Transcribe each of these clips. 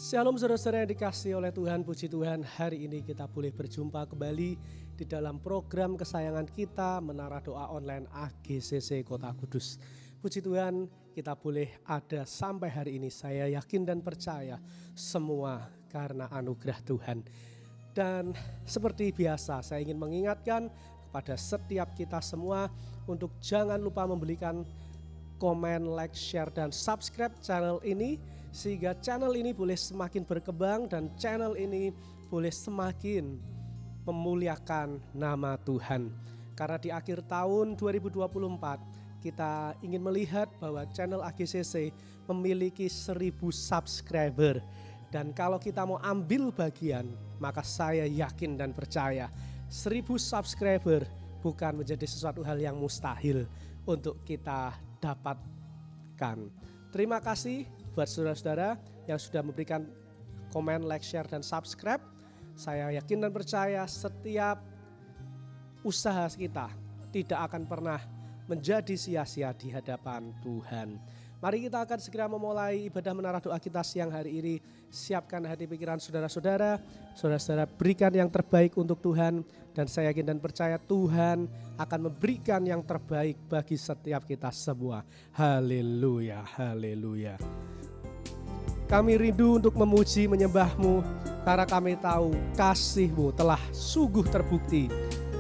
Shalom saudara-saudara yang dikasihi oleh Tuhan, puji Tuhan, hari ini kita boleh berjumpa kembali di dalam program kesayangan kita, Menara Doa Online AGCC Kota Kudus. Puji Tuhan, kita boleh ada sampai hari ini. Saya yakin dan percaya semua karena anugerah Tuhan. Dan seperti biasa, saya ingin mengingatkan kepada setiap kita semua untuk jangan lupa memberikan komen, like, share, dan subscribe channel ini, sehingga channel ini boleh semakin berkembang dan channel ini boleh semakin memuliakan nama Tuhan. Karena di akhir tahun 2024 kita ingin melihat bahwa channel AGCC memiliki 1000 subscriber. Dan kalau kita mau ambil bagian, maka saya yakin dan percaya 1000 subscriber bukan menjadi sesuatu hal yang mustahil untuk kita dapatkan. Terima kasih buat saudara-saudara yang sudah memberikan komen, like, share, dan subscribe. Saya yakin dan percaya setiap usaha kita tidak akan pernah menjadi sia-sia di hadapan Tuhan. Mari kita akan segera memulai ibadah menara doa kita siang hari ini. Siapkan hati pikiran saudara-saudara. Saudara-saudara berikan yang terbaik untuk Tuhan. Dan saya yakin dan percaya Tuhan akan memberikan yang terbaik bagi setiap kita semua. Haleluya, haleluya. Kami rindu untuk memuji menyembah-Mu karena kami tahu kasih-Mu telah sungguh terbukti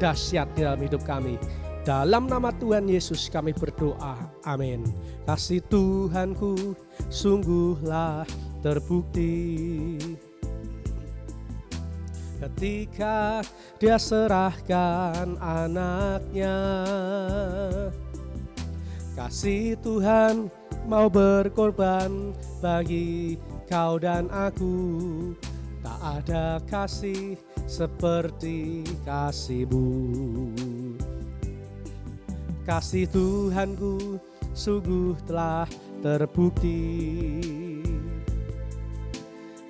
dahsyat di dalam hidup kami. Dalam nama Tuhan Yesus kami berdoa, amin. Kasih Tuhanku sungguhlah terbukti ketika Dia serahkan anaknya. Kasih Tuhan mau berkorban bagi kau dan aku. Tak ada kasih seperti kasih-Mu. Kasih Tuhanku sungguh telah terbukti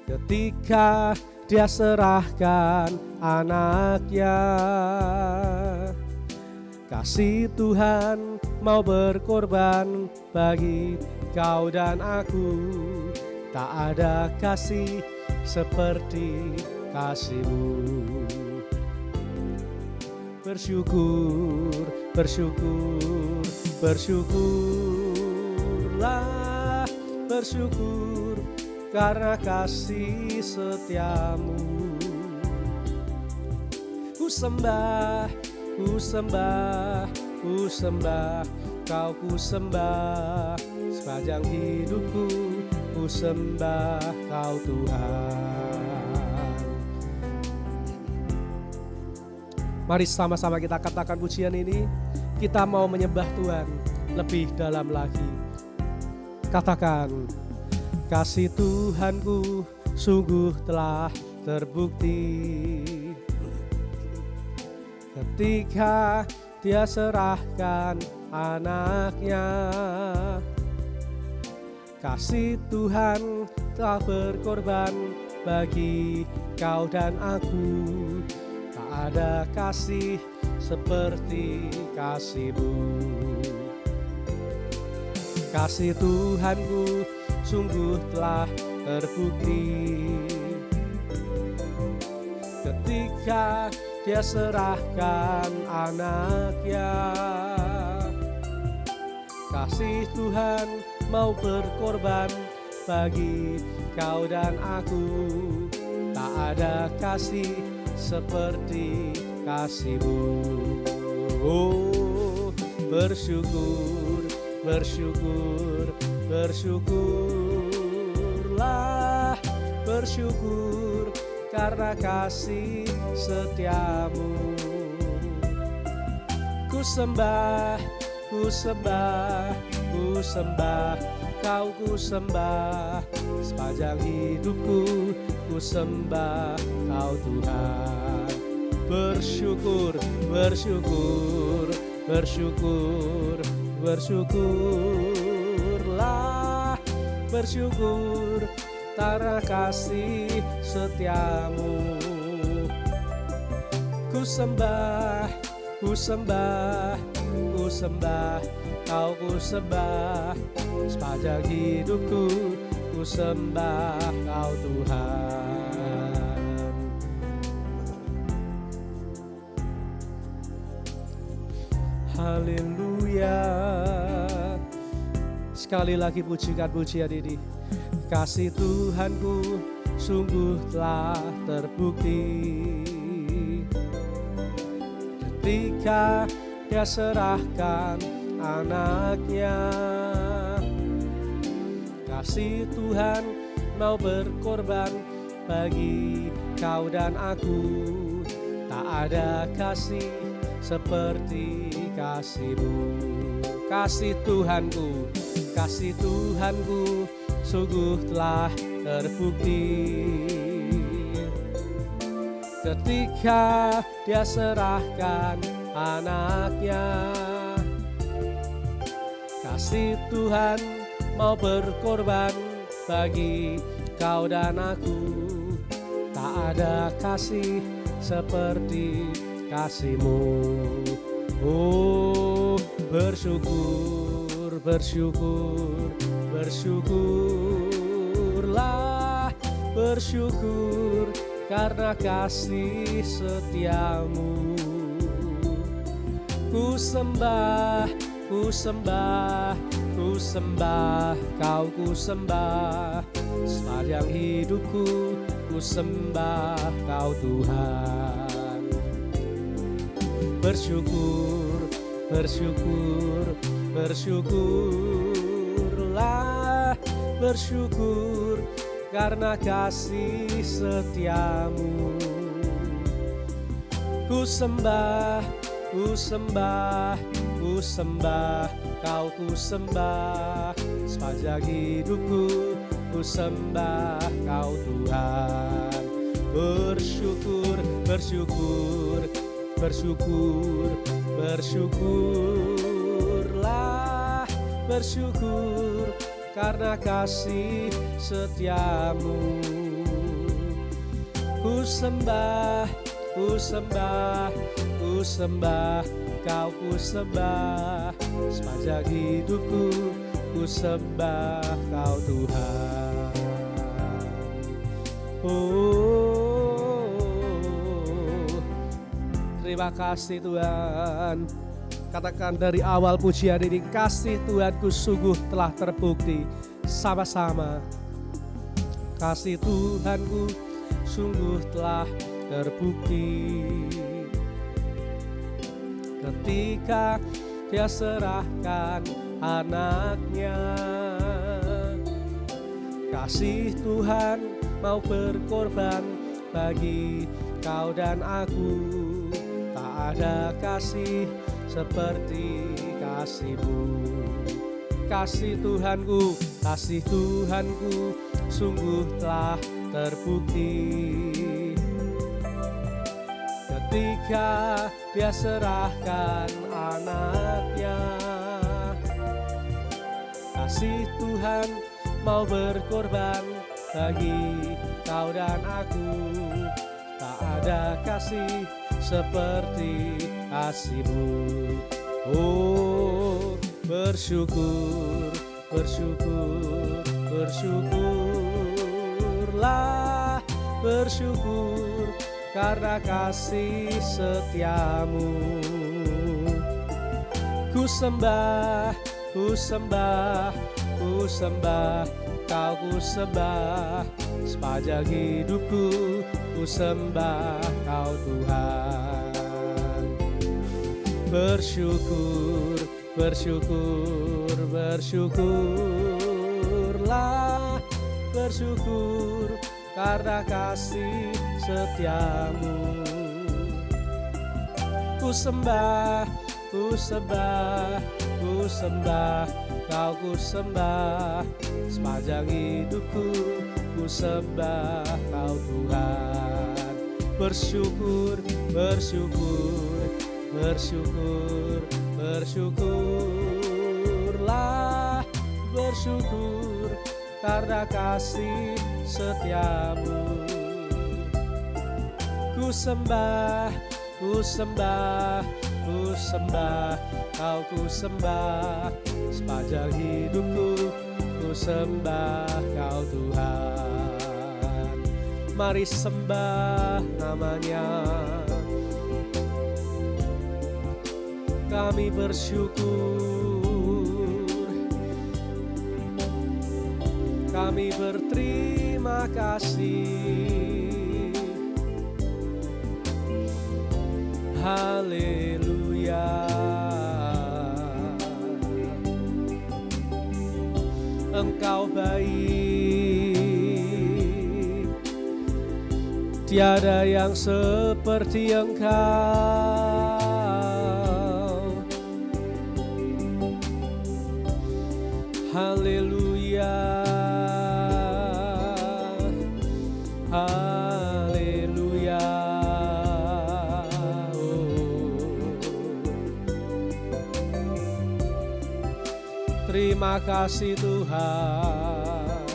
ketika Dia serahkan anaknya. Kasih Tuhan mau berkorban bagi kau dan aku. Tak ada kasih seperti kasih-Mu. Bersyukur, bersyukur, bersyukurlah, bersyukur karena kasih setia-Mu. Ku sembah, ku sembah, ku sembah, kau ku sembah, sepanjang hidupku ku sembah kau Tuhan. Mari sama-sama kita katakan pujian ini. Kita mau menyembah Tuhan lebih dalam lagi. Katakan, kasih Tuhanku sungguh telah terbukti ketika Dia serahkan anaknya. Kasih Tuhan telah berkorban bagi kau dan aku. Tak ada kasih seperti kasih-Mu. Kasih Tuhanku sungguh telah terbukti ketika Dia serahkan anaknya. Kasih Tuhan mau berkorban bagi kau dan aku. Tak ada kasih seperti kasih-Mu. Oh, bersyukur, bersyukur, bersyukurlah, bersyukur karena kasih setia-Mu. Ku sembah, ku sembah, ku sembah, kau ku sembah, sepanjang hidupku ku sembah kau Tuhan. Bersyukur, bersyukur, bersyukur, bersyukurlah, bersyukur karena kasih setia-Mu. Ku sembah, ku sembah, ku sembah, kau ku sembah, sepanjang hidupku ku sembah kau Tuhan. Haleluya. Sekali lagi pujikan pujian ini. Kasih Tuhanku sungguh telah terbukti ketika Dia serahkan anaknya. Kasih Tuhan mau berkorban bagi kau dan aku. Tak ada kasih seperti kasih-Mu. Kasih Tuhanku, kasih Tuhanku sungguh telah terbukti ketika Dia serahkan anaknya. Kasih Tuhan mau berkorban bagi kau dan aku. Tak ada kasih seperti kasih-Mu. Oh, bersyukur, bersyukur, bersyukurlah, bersyukur karena kasih setia-Mu. Ku sembah, ku sembah, ku sembah, kau ku sembah, sepanjang hidupku ku sembah kau Tuhan. Bersyukur, bersyukur, bersyukurlah, bersyukur karena kasih setia-Mu. Ku sembah, ku sembah, ku sembah, kau ku sembah, sepanjang hidupku ku sembah kau Tuhan. Bersyukur, bersyukur, bersyukur, bersyukurlah, bersyukur karena kasih setia-Mu. Ku sembah, ku sembah, ku sembah, kau ku sembah, sepanjang hidupku ku sembah kau Tuhan. Oh, terima kasih Tuhan. Katakan dari awal pujian ini, kasih Tuhanku sungguh telah terbukti. Sama-sama. Kasih Tuhanku sungguh telah terbukti ketika Dia serahkan anaknya. Kasih Tuhan mau berkorban bagi kau dan aku. Tak ada kasih seperti kasih-Mu. Kasih Tuhanku, kasih Tuhanku sungguh telah terbukti ketika Dia serahkan anaknya. Kasih Tuhan mau berkorban bagi kau dan aku. Tak ada kasih seperti kasih-Mu. Oh, bersyukur, bersyukur, bersyukurlah, bersyukur karena kasih setia-Mu. Ku sembah, ku sembah, ku sembah, kau ku sembah, sepanjang hidupku ku sembah kau Tuhan. Bersyukur, bersyukur, bersyukurlah, bersyukur karena kasih setia-Mu. Ku sembah, ku sembah, ku sembah, kau ku sembah, sepanjang hidupku ku sembah kau Tuhan. Bersyukur, bersyukur, bersyukur, bersyukurlah, bersyukur karena kasih setia-Mu. Ku sembah, ku sembah, ku sembah, Kau ku sembah, sepanjang hidupku ku sembah Kau Tuhan. Mari sembah namanya, kami bersyukur, kami berterima kasih. Haleluya. Engkau baik, tiada yang seperti Engkau. Haleluya, haleluya. Terima kasih Tuhan,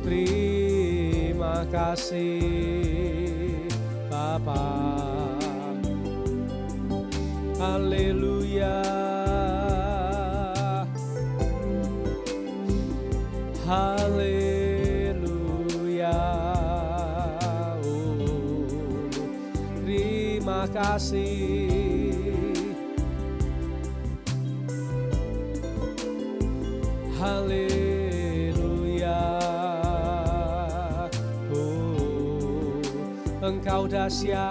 terima kasih Bapa. Haleluya, haleluya. Terima kasih. Haleluya. Engkau dahsyat,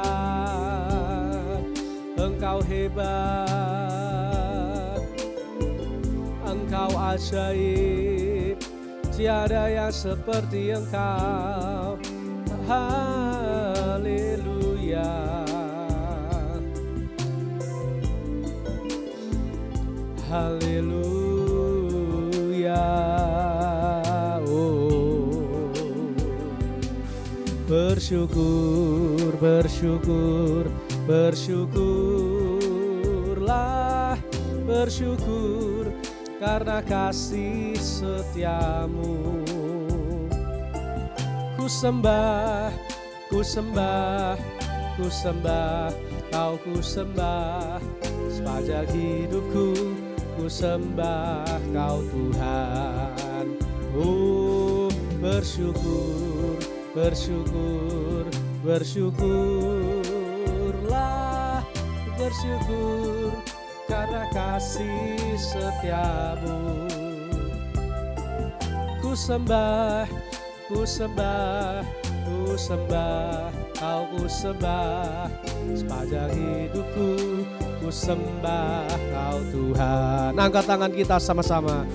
Engkau hebat, Engkau ajaib, tiada yang seperti Engkau. Haleluya. Haleluya. Bersyukur, bersyukur, bersyukurlah, bersyukur karena kasih setiamu. Ku sembah, ku sembah, ku sembah, Kau ku sembah, sepanjang hidupku ku sembah Kau Tuhan. Oh, bersyukur, bersyukur, bersyukurlah, bersyukur karena kasih setiamu. Ku sembah, ku sembah, ku sembah, Kau ku sembah, sepanjang hidupku ku sembah Kau Tuhan. Angkat tangan kita sama-sama.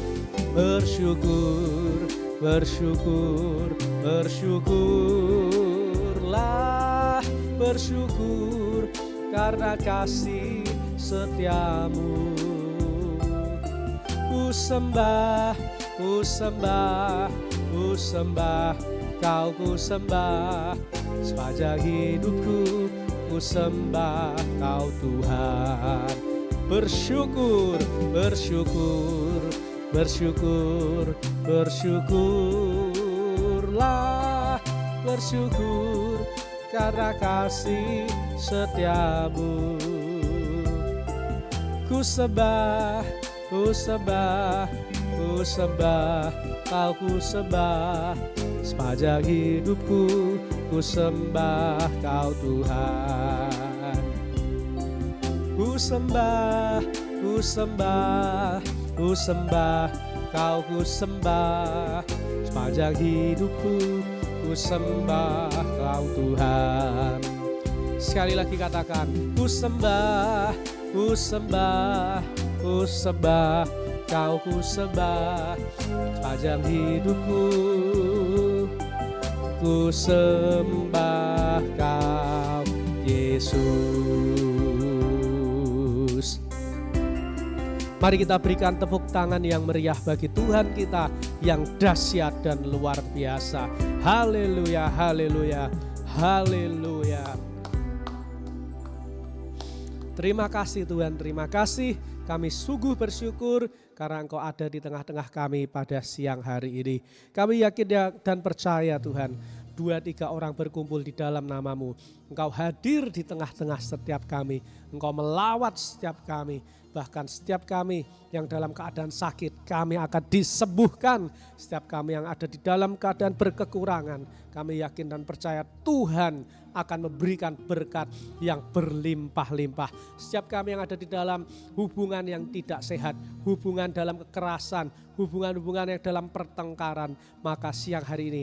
Bersyukur, bersyukur, bersyukurlah, bersyukur karena kasih setiamu. Ku sembah, ku sembah, ku sembah, Kau ku sembah, sepanjang hidupku ku sembah Kau Tuhan. Bersyukur, bersyukur, bersyukur, bersyukurlah, bersyukur karena kasih setiamu. Ku sembah, ku sembah, ku sembah, Kau ku sembah, sepanjang hidupku ku sembah Kau Tuhan. Ku sembah, ku sembah, ku sembah, Kau ku sembah, sepanjang hidupku ku sembah Kau Tuhan. Sekali lagi katakan, ku sembah, ku sembah, ku sembah, Kau ku sembah, sepanjang hidupku ku sembah Kau Yesus. Mari kita berikan tepuk tangan yang meriah bagi Tuhan kita yang dahsyat dan luar biasa. Haleluya, haleluya, haleluya. Terima kasih Tuhan, terima kasih. Kami sungguh bersyukur karena Engkau ada di tengah-tengah kami pada siang hari ini. Kami yakin dan percaya Tuhan 2-3 orang berkumpul di dalam namamu, Engkau hadir di tengah-tengah setiap kami. Engkau melawat setiap kami. Bahkan setiap kami yang dalam keadaan sakit, kami akan disembuhkan. Setiap kami yang ada di dalam keadaan berkekurangan, kami yakin dan percaya Tuhan akan memberikan berkat yang berlimpah-limpah. Setiap kami yang ada di dalam hubungan yang tidak sehat, hubungan dalam kekerasan, hubungan-hubungan yang dalam pertengkaran, maka siang hari ini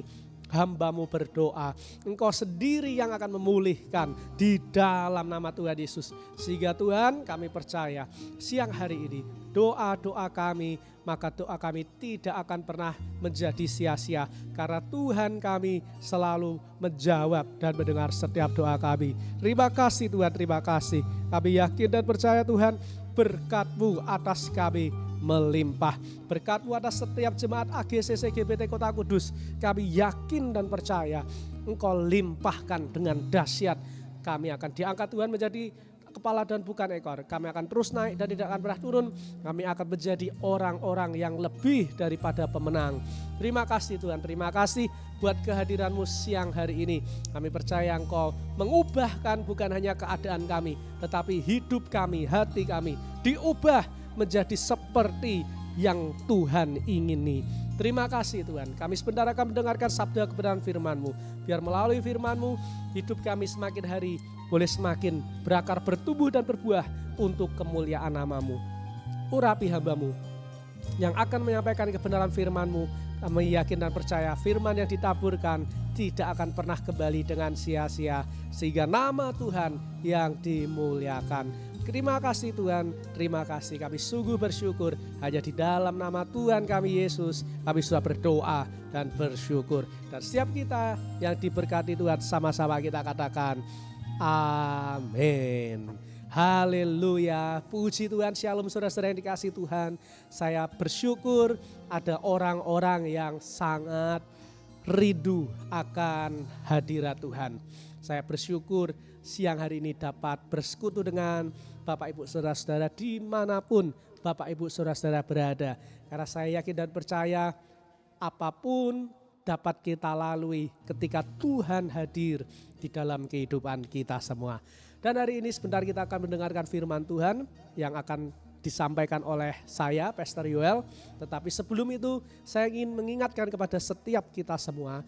hamba-Mu berdoa, Engkau sendiri yang akan memulihkan di dalam nama Tuhan Yesus. Sehingga Tuhan, kami percaya siang hari ini doa-doa kami, maka doa kami tidak akan pernah menjadi sia-sia. Karena Tuhan kami selalu menjawab dan mendengar setiap doa kami. Terima kasih Tuhan, terima kasih. Kami yakin dan percaya Tuhan, berkat-Mu atas kami melimpah. Berkat-Mu atas setiap jemaat AGCC GBT Kota Kudus. Kami yakin dan percaya Engkau limpahkan dengan dahsyat. Kami akan diangkat Tuhan menjadi kepala dan bukan ekor. Kami akan terus naik dan tidak akan pernah turun. Kami akan menjadi orang-orang yang lebih daripada pemenang. Terima kasih Tuhan, terima kasih buat kehadiran-Mu siang hari ini. Kami percaya Engkau mengubahkan bukan hanya keadaan kami, tetapi hidup kami, hati kami diubah menjadi seperti yang Tuhan ingini. Terima kasih Tuhan. Kami sebentar akan mendengarkan sabda kebenaran firman-Mu. Biar melalui firman-Mu hidup kami semakin hari boleh semakin berakar, bertumbuh dan berbuah untuk kemuliaan nama-Mu. Urapi hamba-Mu yang akan menyampaikan kebenaran firman-Mu. Kami yakin dan percaya firman yang ditaburkan tidak akan pernah kembali dengan sia-sia. Sehingga nama Tuhan yang dimuliakan. Terima kasih Tuhan, terima kasih. Kami sungguh bersyukur hanya di dalam nama Tuhan kami Yesus. Kami sudah berdoa dan bersyukur. Dan setiap kita yang diberkati Tuhan sama-sama kita katakan amin. Haleluya, puji Tuhan. Shalom saudara-saudara yang dikasihi Tuhan. Saya bersyukur ada orang-orang yang sangat rindu akan hadirat Tuhan. Saya bersyukur siang hari ini dapat bersekutu dengan Bapak Ibu saudara-saudara dimanapun Bapak Ibu saudara-saudara berada. Karena saya yakin dan percaya apapun dapat kita lalui ketika Tuhan hadir di dalam kehidupan kita semua. Dan hari ini sebentar kita akan mendengarkan firman Tuhan yang akan disampaikan oleh saya, Pastor Yoel. Tetapi sebelum itu saya ingin mengingatkan kepada setiap kita semua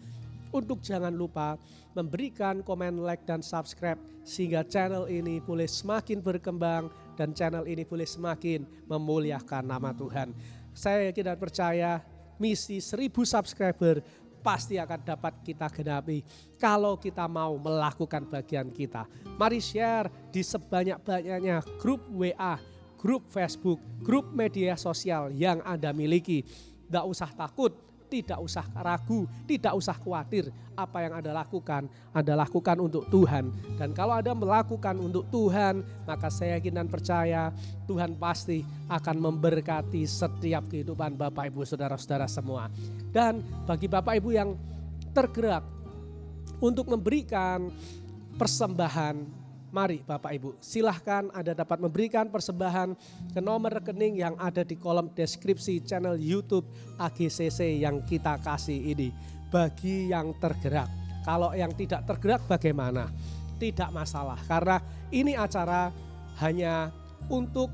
untuk jangan lupa memberikan komen, like, dan subscribe sehingga channel ini boleh semakin berkembang dan channel ini boleh semakin memuliakan nama Tuhan. Saya yakin dan percaya misi 1000 subscriber pasti akan dapat kita genapi kalau kita mau melakukan bagian kita. Mari share di sebanyak-banyaknya grup WA, grup Facebook, grup media sosial yang Anda miliki. Tidak usah takut, tidak usah ragu, tidak usah khawatir. Apa yang Anda lakukan untuk Tuhan. Dan kalau Anda melakukan untuk Tuhan, maka saya yakin dan percaya Tuhan pasti akan memberkati setiap kehidupan Bapak Ibu saudara-saudara semua. Dan bagi Bapak Ibu yang tergerak untuk memberikan persembahan, mari Bapak Ibu silahkan Anda dapat memberikan persembahan ke nomor rekening yang ada di kolom deskripsi channel YouTube AGCC yang kita kasih ini. Bagi yang tergerak, kalau yang tidak tergerak bagaimana? Tidak masalah, karena ini acara hanya untuk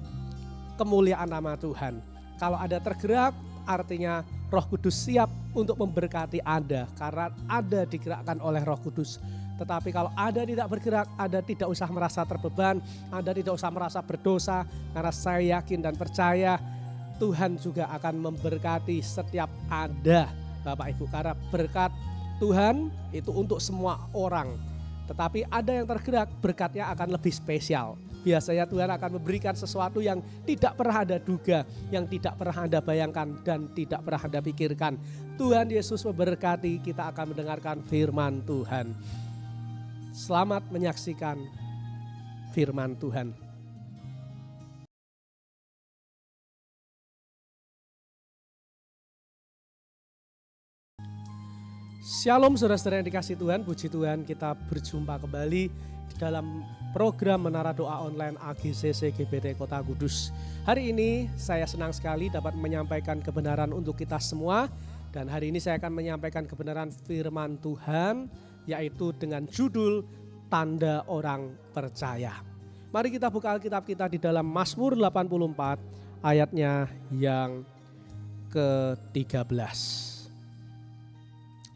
kemuliaan nama Tuhan. Kalau Anda tergerak artinya Roh Kudus siap untuk memberkati Anda karena Anda digerakkan oleh Roh Kudus. Tetapi kalau Anda tidak bergerak, Anda tidak usah merasa terbeban, Anda tidak usah merasa berdosa, karena saya yakin dan percaya Tuhan juga akan memberkati setiap Anda, Bapak Ibu. Karena berkat Tuhan itu untuk semua orang. Tetapi ada yang tergerak, berkatnya akan lebih spesial. Biasanya Tuhan akan memberikan sesuatu yang tidak pernah Anda duga, yang tidak pernah Anda bayangkan dan tidak pernah Anda pikirkan. Tuhan Yesus memberkati, kita akan mendengarkan firman Tuhan. Selamat menyaksikan firman Tuhan. Shalom saudara-saudara yang dikasihi Tuhan, puji Tuhan kita berjumpa kembali di dalam program Menara Doa Online AGCC GBT Kota Kudus. Hari ini saya senang sekali dapat menyampaikan kebenaran untuk kita semua. Dan hari ini saya akan menyampaikan kebenaran firman Tuhan yaitu dengan judul Tanda Orang Percaya. Mari kita buka Alkitab kita di dalam Mazmur 84 ayatnya yang ke-13.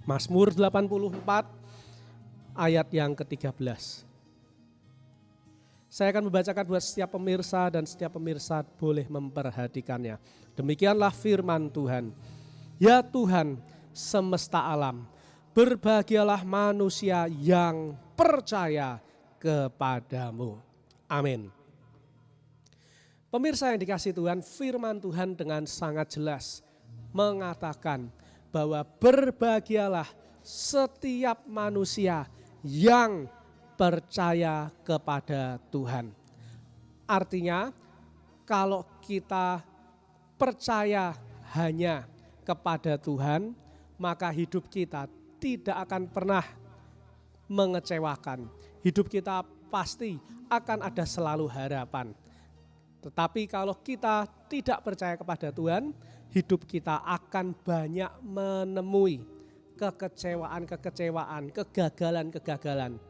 Mazmur 84 ayat yang ke-13. Saya akan membacakan buat setiap pemirsa dan setiap pemirsa boleh memperhatikannya. Demikianlah firman Tuhan. Ya Tuhan semesta alam, berbahagialah manusia yang percaya kepadamu. Amin. Pemirsa yang dikasihi Tuhan, firman Tuhan dengan sangat jelas mengatakan bahwa berbahagialah setiap manusia yang percaya kepada Tuhan. Artinya kalau kita percaya hanya kepada Tuhan, maka hidup kita tidak akan pernah mengecewakan. Hidup kita pasti akan ada selalu harapan. Tetapi kalau kita tidak percaya kepada Tuhan, hidup kita akan banyak menemui kekecewaan-kekecewaan, kegagalan-kegagalan.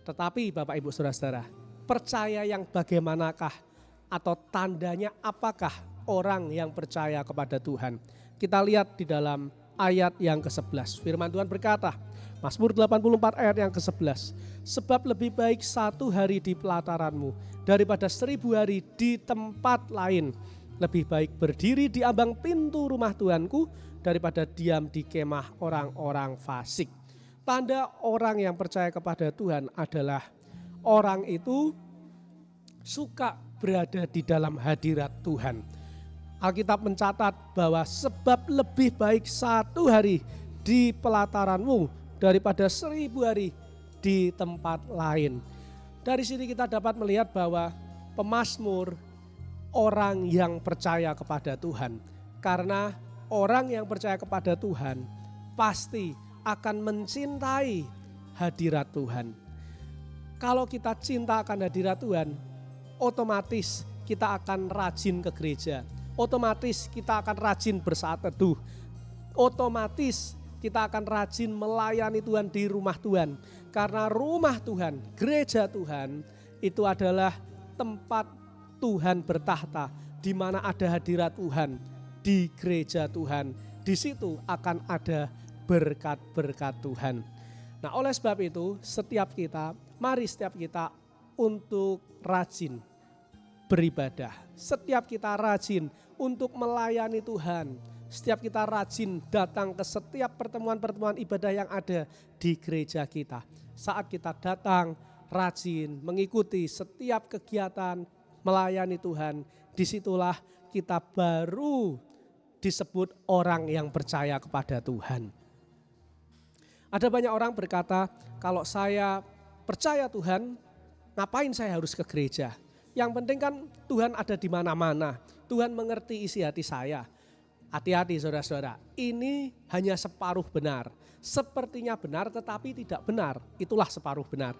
Tetapi Bapak Ibu Saudara-saudara, percaya yang bagaimanakah atau tandanya apakah orang yang percaya kepada Tuhan? Kita lihat di dalam ayat yang ke-11. Firman Tuhan berkata, Mazmur 84 ayat yang ke-11. Sebab lebih baik 1 hari di pelataranmu daripada 1000 hari di tempat lain. Lebih baik berdiri di ambang pintu rumah Tuhanku daripada diam di kemah orang-orang fasik. Tanda orang yang percaya kepada Tuhan adalah orang itu suka berada di dalam hadirat Tuhan. Alkitab mencatat bahwa sebab lebih baik 1 hari di pelataranmu daripada 1000 hari di tempat lain. Dari sini kita dapat melihat bahwa pemazmur orang yang percaya kepada Tuhan. Karena orang yang percaya kepada Tuhan pasti akan mencintai hadirat Tuhan. Kalau kita cinta akan hadirat Tuhan, otomatis kita akan rajin ke gereja. Otomatis kita akan rajin bersaat teduh. Otomatis kita akan rajin melayani Tuhan di rumah Tuhan. Karena rumah Tuhan, gereja Tuhan itu adalah tempat Tuhan bertahta, di mana ada hadirat Tuhan, di gereja Tuhan. Di situ akan ada berkat-berkat Tuhan. Nah, oleh sebab itu mari setiap kita untuk rajin beribadah. Setiap kita rajin untuk melayani Tuhan. Setiap kita rajin datang ke setiap pertemuan-pertemuan ibadah yang ada di gereja kita. Saat kita datang rajin mengikuti setiap kegiatan melayani Tuhan, disitulah kita baru disebut orang yang percaya kepada Tuhan. Ada banyak orang berkata, kalau saya percaya Tuhan, ngapain saya harus ke gereja? Yang penting kan Tuhan ada di mana-mana. Tuhan mengerti isi hati saya. Hati-hati saudara-saudara, ini hanya separuh benar. Sepertinya benar tetapi tidak benar, itulah separuh benar.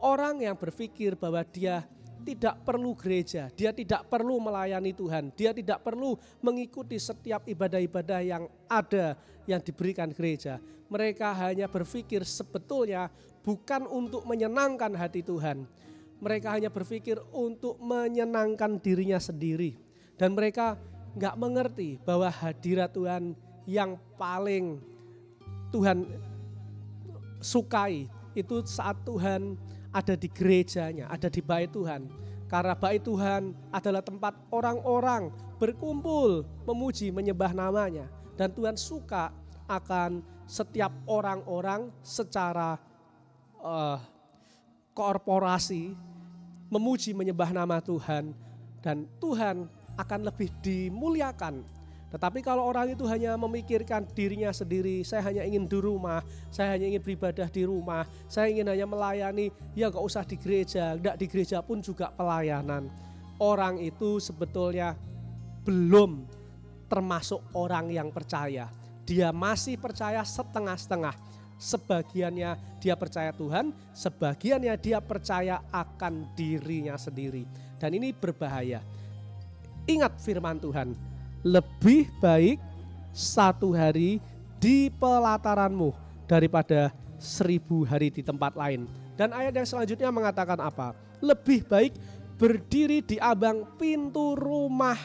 Orang yang berpikir bahwa dia tidak perlu gereja, dia tidak perlu melayani Tuhan, dia tidak perlu mengikuti setiap ibadah-ibadah yang ada yang diberikan gereja. Mereka hanya berpikir sebetulnya bukan untuk menyenangkan hati Tuhan. Mereka hanya berpikir untuk menyenangkan dirinya sendiri. Dan mereka gak mengerti bahwa hadirat Tuhan yang paling Tuhan sukai itu saat Tuhan ada di gerejanya, ada di bait Tuhan. Karena bait Tuhan adalah tempat orang-orang berkumpul memuji menyembah namanya. Dan Tuhan suka akan setiap orang-orang secara korporasi memuji menyembah nama Tuhan. Dan Tuhan akan lebih dimuliakan. Tetapi kalau orang itu hanya memikirkan dirinya sendiri, saya hanya ingin di rumah, saya hanya ingin beribadah di rumah, saya ingin hanya melayani, ya gak usah di gereja, enggak di gereja pun juga pelayanan. Orang itu sebetulnya belum termasuk orang yang percaya. Dia masih percaya setengah-setengah. Sebagiannya dia percaya Tuhan, sebagiannya dia percaya akan dirinya sendiri. Dan ini berbahaya. Ingat firman Tuhan, lebih baik 1 hari di pelataranmu daripada 1000 hari di tempat lain. Dan ayat yang selanjutnya mengatakan apa? Lebih baik berdiri di ambang pintu rumah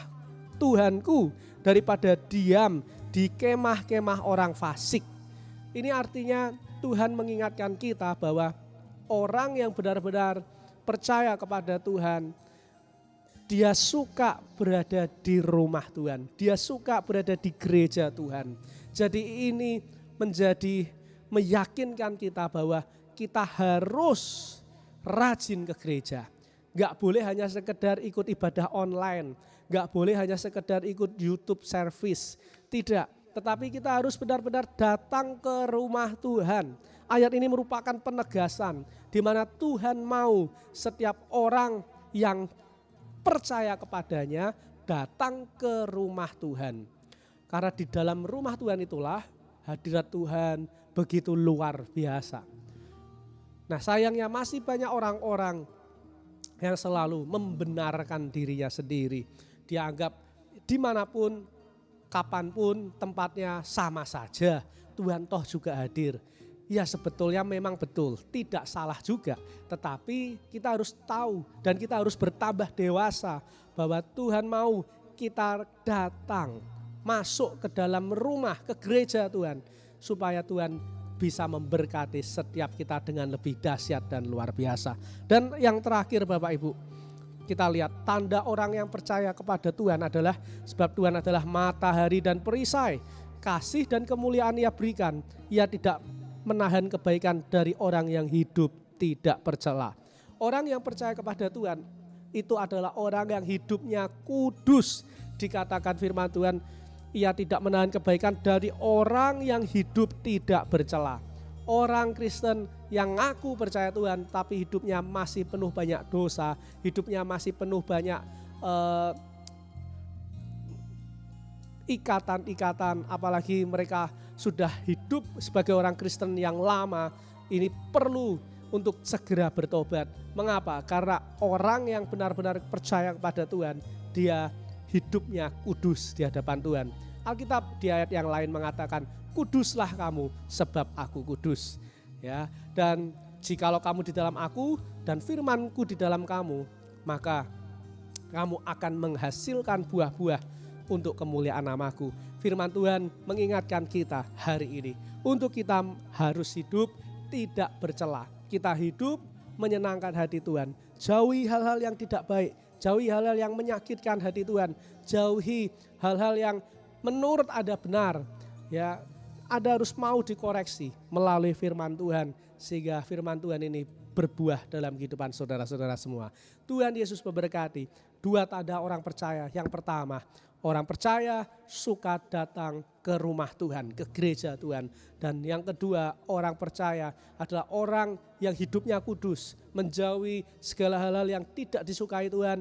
Tuhanku daripada diam di kemah-kemah orang fasik. Ini artinya Tuhan mengingatkan kita bahwa orang yang benar-benar percaya kepada Tuhan, dia suka berada di rumah Tuhan, dia suka berada di gereja Tuhan. Jadi ini menjadi meyakinkan kita bahwa kita harus rajin ke gereja. Gak boleh hanya sekedar ikut ibadah online, gak boleh hanya sekedar ikut YouTube service, tidak. Tetapi kita harus benar-benar datang ke rumah Tuhan. Ayat ini merupakan penegasan di mana Tuhan mau setiap orang yang percaya kepadanya datang ke rumah Tuhan. Karena di dalam rumah Tuhan itulah hadirat Tuhan begitu luar biasa. Nah, sayangnya masih banyak orang-orang yang selalu membenarkan dirinya sendiri. Dianggap dimanapun, kapanpun, tempatnya sama saja. Tuhan toh juga hadir. Ya sebetulnya memang betul, tidak salah juga. Tetapi kita harus tahu dan kita harus bertambah dewasa bahwa Tuhan mau kita datang, masuk ke dalam rumah, ke gereja Tuhan. Supaya Tuhan bisa memberkati setiap kita dengan lebih dahsyat dan luar biasa. Dan yang terakhir Bapak Ibu, kita lihat tanda orang yang percaya kepada Tuhan adalah sebab Tuhan adalah matahari dan perisai. Kasih dan kemuliaan Ia berikan. Ia tidak menahan kebaikan dari orang yang hidup tidak bercela. Orang yang percaya kepada Tuhan itu adalah orang yang hidupnya kudus. Dikatakan firman Tuhan, Ia tidak menahan kebaikan dari orang yang hidup tidak bercela. Orang Kristen yang ngaku percaya Tuhan tapi hidupnya masih penuh banyak dosa, hidupnya masih penuh banyak ikatan-ikatan, apalagi mereka sudah hidup sebagai orang Kristen yang lama, ini perlu untuk segera bertobat. Mengapa? Karena orang yang benar-benar percaya kepada Tuhan, dia hidupnya kudus di hadapan Tuhan. Alkitab di ayat yang lain mengatakan, kuduslah kamu sebab aku kudus. Ya, dan jikalau kamu di dalam aku dan firmanku di dalam kamu, maka kamu akan menghasilkan buah-buah untuk kemuliaan namaku. Firman Tuhan mengingatkan kita hari ini untuk kita harus hidup tidak bercela. Kita hidup menyenangkan hati Tuhan. Jauhi hal-hal yang tidak baik, jauhi hal-hal yang menyakitkan hati Tuhan, jauhi hal-hal yang menurut Anda benar. Ya, Anda harus mau dikoreksi melalui firman Tuhan sehingga firman Tuhan ini berbuah dalam kehidupan saudara-saudara semua. Tuhan Yesus memberkati. 2 tanda orang percaya. Yang pertama, orang percaya suka datang ke rumah Tuhan, ke gereja Tuhan. Dan yang kedua, orang percaya adalah orang yang hidupnya kudus, menjauhi segala hal-hal yang tidak disukai Tuhan,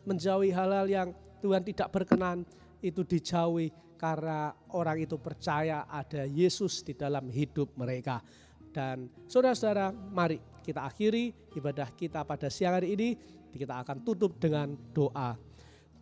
menjauhi hal-hal yang Tuhan tidak berkenan, itu dijauhi karena orang itu percaya ada Yesus di dalam hidup mereka. Dan saudara-saudara, mari kita akhiri ibadah kita pada siang hari ini. Kita akan tutup dengan doa.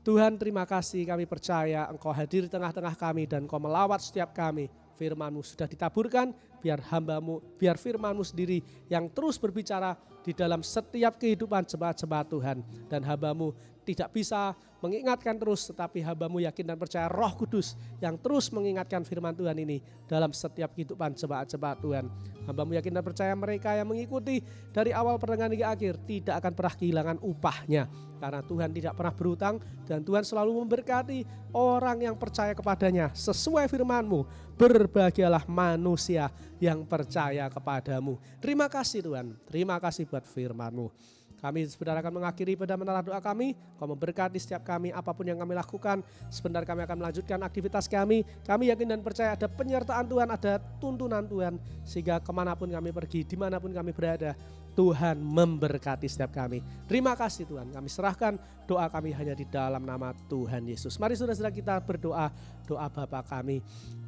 Tuhan, terima kasih, kami percaya Engkau hadir di tengah-tengah kami dan Engkau melawat setiap kami. Firman-Mu sudah ditaburkan, biar hamba-Mu, biar firman-Mu sendiri yang terus berbicara di dalam setiap kehidupan jemaat-jemaat Tuhan. Dan hamba-Mu tidak bisa mengingatkan terus, tetapi hamba-Mu yakin dan percaya Roh Kudus yang terus mengingatkan firman Tuhan ini dalam setiap kehidupan jemaat-jemaat Tuhan. Hamba-Mu yakin dan percaya mereka yang mengikuti dari awal pertengahan hingga akhir tidak akan pernah kehilangan upahnya. Karena Tuhan tidak pernah berhutang dan Tuhan selalu memberkati orang yang percaya kepadanya. Sesuai firman-Mu, berbahagialah manusia yang percaya kepadamu. Terima kasih Tuhan, terima kasih buat firman-Mu. Kami sebentar akan mengakhiri pada menara doa kami. Kau memberkati setiap kami apapun yang kami lakukan. Sebentar kami akan melanjutkan aktivitas kami. Kami yakin dan percaya ada penyertaan Tuhan, ada tuntunan Tuhan. Sehingga kemanapun kami pergi, dimanapun kami berada, Tuhan memberkati setiap kami. Terima kasih Tuhan, kami serahkan doa kami hanya di dalam nama Tuhan Yesus. Mari saudara-saudara kita berdoa, doa Bapa kami.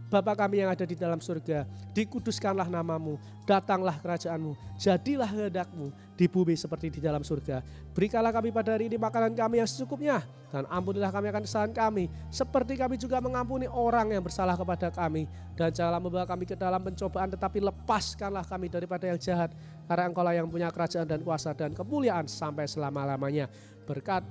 Bapa kami yang ada di dalam surga, dikuduskanlah namamu, datanglah kerajaanmu, jadilah kehendak-Mu di bumi seperti di dalam surga. Berikanlah kami pada hari ini makanan kami yang secukupnya, Dan ampunilah kami akan kesalahan kami, seperti kami juga mengampuni orang yang bersalah kepada kami. Dan janganlah membawa kami ke dalam pencobaan, tetapi lepaskanlah kami daripada yang jahat. Karena Engkaulah yang punya kerajaan dan kuasa dan kemuliaan sampai selama-lamanya. Berkat.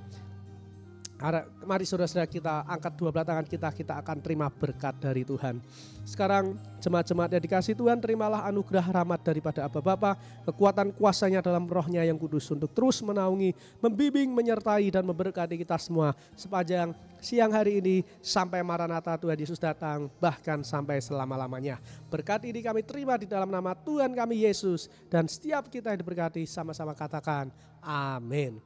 Mari saudara-saudara kita angkat dua belah tangan kita akan terima berkat dari Tuhan. Sekarang jemaat-jemaat yang dikasih Tuhan, terimalah anugerah rahmat daripada Aba Bapa, kekuatan kuasanya dalam rohnya yang kudus untuk terus menaungi, membimbing, menyertai dan memberkati kita semua sepanjang siang hari ini sampai Maranatha Tuhan Yesus datang, bahkan sampai selama-lamanya. Berkat ini kami terima di dalam nama Tuhan kami Yesus, dan setiap kita yang diberkati sama-sama katakan amin.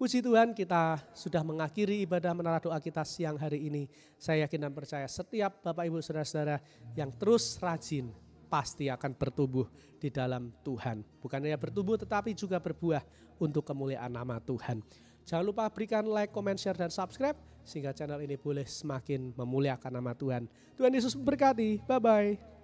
Puji Tuhan, kita sudah mengakhiri ibadah menara doa kita siang hari ini. Saya yakin dan percaya setiap Bapak Ibu Saudara-saudara yang terus rajin pasti akan bertumbuh di dalam Tuhan. Bukan hanya bertumbuh tetapi juga berbuah untuk kemuliaan nama Tuhan. Jangan lupa berikan like, comment, share, dan subscribe sehingga channel ini boleh semakin memuliakan nama Tuhan. Tuhan Yesus memberkati. Bye-bye.